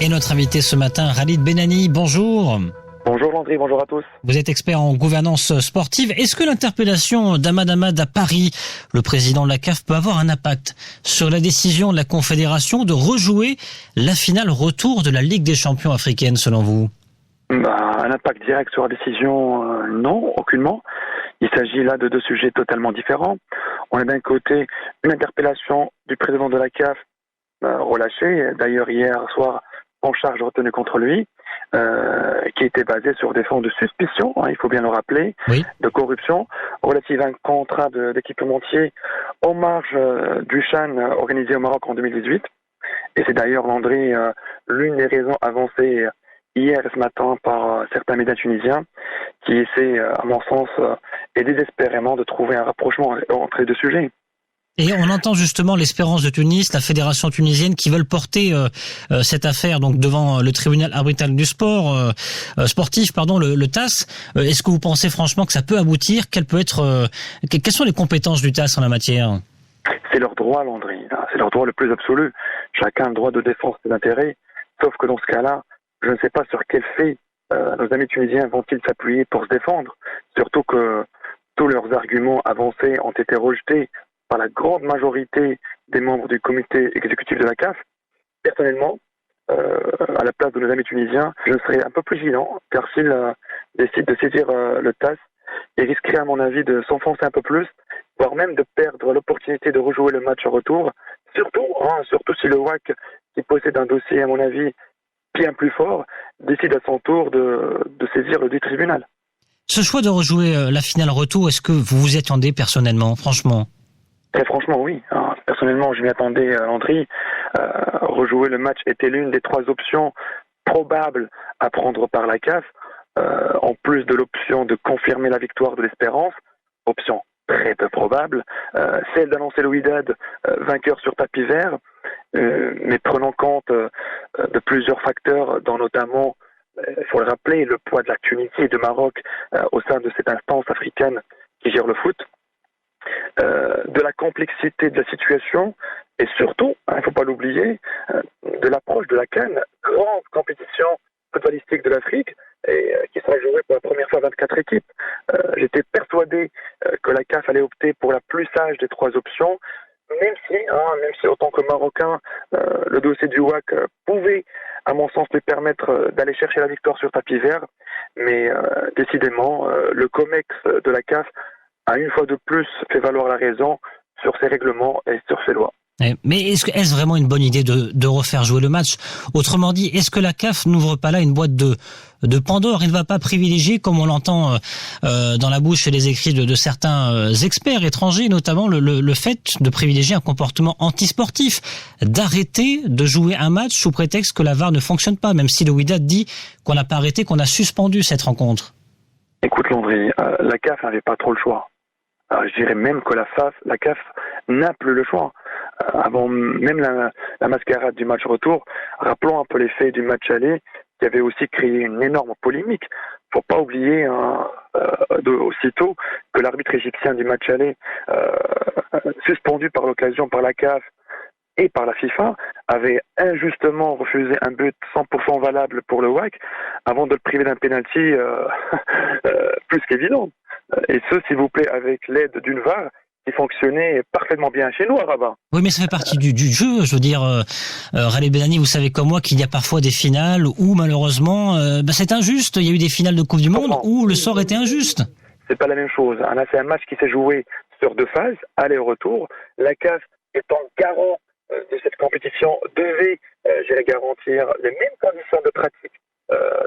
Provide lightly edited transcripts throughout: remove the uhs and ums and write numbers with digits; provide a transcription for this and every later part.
Et notre invité ce matin, Khalid Benani, bonjour. Bonjour Landry, bonjour à tous. Vous êtes expert en gouvernance sportive. Est-ce que l'interpellation d'Ahmad Ahmad à Paris, le président de la CAF, peut avoir un impact sur la décision de la Confédération de rejouer la finale retour de la Ligue des champions africaine, selon vous ? Un impact direct sur la décision, non, aucunement. Il s'agit là de deux sujets totalement différents. On a d'un côté une interpellation du président de la CAF relâchée, d'ailleurs hier soir en charge retenue contre lui, qui était basée sur des fonds de suspicion, il faut bien le rappeler, oui, de corruption, relative à un contrat d'équipementier en marge du CHAN organisé au Maroc en 2018. Et c'est d'ailleurs, Landry, l'une des raisons avancées hier et ce matin par certains médias tunisiens qui essaient, à mon sens, et désespérément de trouver un rapprochement entre les deux sujets. Et on entend justement l'Espérance de Tunis, la fédération tunisienne, qui veulent porter cette affaire donc devant le tribunal arbitral du sport sportif, le TAS. Est-ce que vous pensez franchement que ça peut aboutir ? Quelles sont les compétences du TAS en la matière ? C'est leur droit, Landry. C'est leur droit le plus absolu. Chacun a le droit de défendre ses intérêts. Sauf que dans ce cas-là, je ne sais pas sur quel fait nos amis tunisiens vont-ils s'appuyer pour se défendre. Surtout que tous leurs arguments avancés ont été rejetés par la grande majorité des membres du comité exécutif de la CAF. Personnellement, à la place de nos amis tunisiens, je serais un peu plus vigilant, car s'ils décident de saisir le TAS, ils risqueraient à mon avis de s'enfoncer un peu plus, voire même de perdre l'opportunité de rejouer le match en retour, surtout si le WAC, qui possède un dossier à mon avis bien plus fort, décide à son tour de saisir le dit tribunal. Ce choix de rejouer la finale retour, est-ce que vous vous y attendez personnellement, franchement ? Très franchement, oui. Personnellement, je m'y attendais, Landry. Rejouer le match était l'une des trois options probables à prendre par la CAF, en plus de l'option de confirmer la victoire de l'Espérance, option très peu probable, celle d'annoncer le Wydad vainqueur sur tapis vert, mais prenant compte de plusieurs facteurs, dont notamment, il faut le rappeler, le poids de la Tunisie et de Maroc au sein de cette instance africaine qui gère le foot, de la complexité de la situation et surtout, il ne faut pas l'oublier, de l'approche de la CAN, grande compétition footballistique de l'Afrique, et qui sera jouée pour la première fois 24 équipes. J'étais persuadé que la CAF allait opter pour la plus sage des trois options, même si en tant que Marocain, le dossier du WAC pouvait, à mon sens, lui permettre d'aller chercher la victoire sur tapis vert, mais décidément, le COMEX de la CAF a une fois de plus fait valoir la raison sur ses règlements et sur ses lois. Mais est-ce vraiment une bonne idée de refaire jouer le match ? Autrement dit, est-ce que la CAF n'ouvre pas là une boîte de Pandore ? Il ne va pas privilégier, comme on l'entend dans la bouche et les écrits de certains experts étrangers, notamment le fait de privilégier un comportement antisportif, d'arrêter de jouer un match sous prétexte que la VAR ne fonctionne pas, même si le Wydad dit qu'on n'a pas arrêté, qu'on a suspendu cette rencontre. Écoute Landry, la CAF n'avait pas trop le choix. Je dirais même que la CAF n'a plus le choix. Avant même la mascarade du match retour, rappelons un peu les faits du match aller, qui avait aussi créé une énorme polémique. Il ne faut pas oublier aussitôt que l'arbitre égyptien du match aller, suspendu par l'occasion par la CAF et par la FIFA, avait injustement refusé un but 100% valable pour le WAC avant de le priver d'un pénalty plus qu'évident. Et ce, s'il vous plaît, avec l'aide d'une VAR qui fonctionnait parfaitement bien chez nous à Rabat. Oui, mais ça fait partie du jeu. Je veux dire, Khalid Benani, vous savez comme moi qu'il y a parfois des finales où malheureusement, c'est injuste. Il y a eu des finales de Coupe du Monde où le sort était injuste. C'est pas la même chose. Là, c'est un match qui s'est joué sur deux phases, aller-retour. La CAF étant garant de cette compétition devait, garantir les mêmes conditions de pratique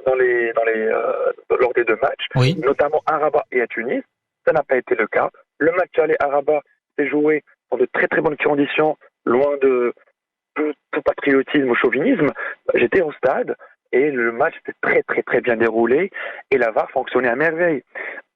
lors des deux matchs, oui, notamment à Rabat et à Tunis. Ça n'a pas été le cas. Le match aller à Rabat s'est joué dans de très très bonnes conditions, loin de tout patriotisme ou chauvinisme. J'étais au stade et le match était très très très bien déroulé et la VAR fonctionnait à merveille.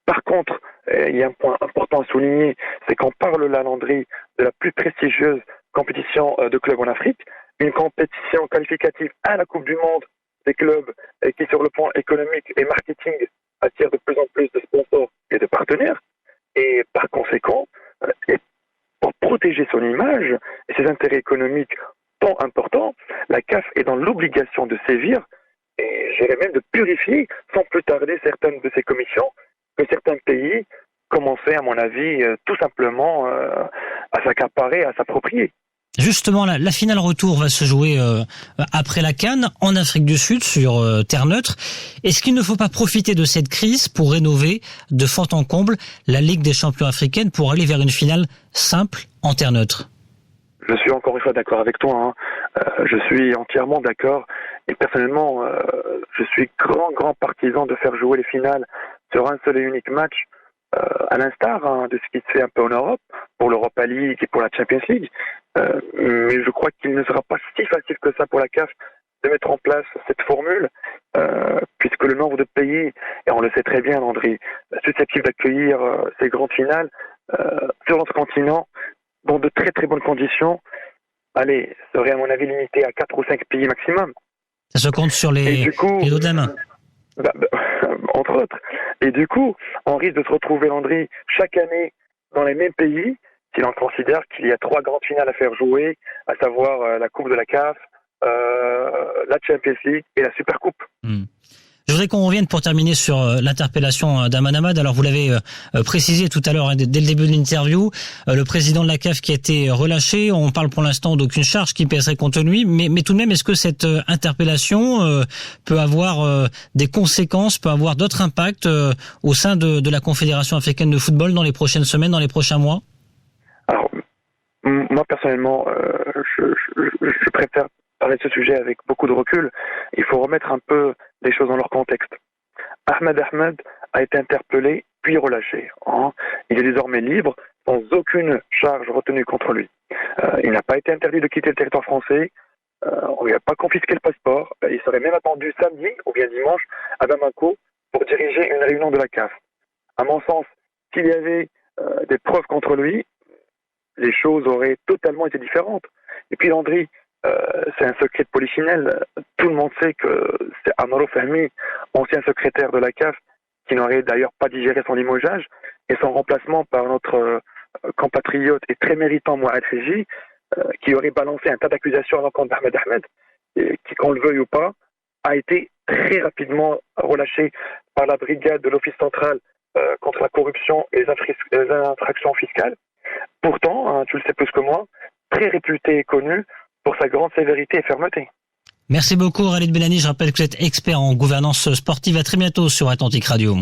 Par contre, il y a un point important à souligner, c'est qu'on parle là, Landry, de la plus prestigieuse compétition de clubs en Afrique, une compétition qualificative à la Coupe du Monde des clubs qui, sur le plan économique et marketing, attire de plus en plus de sponsors et de partenaires. Et par conséquent, pour protéger son image et ses intérêts économiques tant important, la CAF est dans l'obligation de sévir et j'irais même de purifier sans plus tarder certaines de ces commissions que certains pays commençaient, à mon avis, tout simplement à s'accaparer, à s'approprier. Justement, la finale retour va se jouer après la CAN en Afrique du Sud sur terre neutre. Est-ce qu'il ne faut pas profiter de cette crise pour rénover de fond en comble la Ligue des champions africaine pour aller vers une finale simple en terre neutre? Je suis encore une fois d'accord avec toi. Je suis entièrement d'accord. Et personnellement, je suis grand partisan de faire jouer les finales sur un seul et unique match, à l'instar de ce qui se fait un peu en Europe, pour l'Europa League et pour la Champions League. Mais je crois qu'il ne sera pas si facile que ça pour la CAF de mettre en place cette formule, puisque le nombre de pays, et on le sait très bien, Landry, susceptibles d'accueillir ces grandes finales sur notre continent, dans de très bonnes conditions, serait à mon avis limité à 4 ou 5 pays maximum. Ça se compte sur les doigts de la main. Entre autres. Et du coup, on risque de se retrouver, Landry, chaque année dans les mêmes pays, si l'on considère qu'il y a 3 grandes finales à faire jouer, à savoir la Coupe de la CAF, la Champions League et la Super Coupe. Je voudrais qu'on revienne pour terminer sur l'interpellation d'Aman Ahmad. Alors vous l'avez précisé tout à l'heure, dès le début de l'interview, le président de la CAF qui a été relâché. On parle pour l'instant d'aucune charge qui pèserait contre lui, mais tout de même, est-ce que cette interpellation peut avoir des conséquences, peut avoir d'autres impacts au sein de la Confédération africaine de football dans les prochaines semaines, dans les prochains mois? Alors, moi personnellement, je préfère parler de ce sujet avec beaucoup de recul. Il faut remettre un peu les choses dans leur contexte. Ahmed Ahmed a été interpellé puis relâché. Il est désormais libre, sans aucune charge retenue contre lui. Il n'a pas été interdit de quitter le territoire français. On lui a pas confisqué le passeport. Il serait même attendu samedi ou bien dimanche à Bamako pour diriger une réunion de la CAF. À mon sens, s'il y avait des preuves contre lui, les choses auraient totalement été différentes. Et puis Landry, c'est un secret de polichinelle. Tout le monde sait que c'est Amaro Fahmy, ancien secrétaire de la CAF, qui n'aurait d'ailleurs pas digéré son limogeage et son remplacement par notre compatriote et très méritant Mohamed Fiji, qui aurait balancé un tas d'accusations à l'encontre d'Ahmed Ahmed, et qui, qu'on le veuille ou pas, a été très rapidement relâché par la brigade de l'Office central contre la corruption et les infractions fiscales. Pourtant, tu le sais plus que moi, très réputé et connu pour sa grande sévérité et fermeté. Merci beaucoup, Khalid Bellani. Je rappelle que vous êtes expert en gouvernance sportive. À très bientôt sur Atlantic Radio.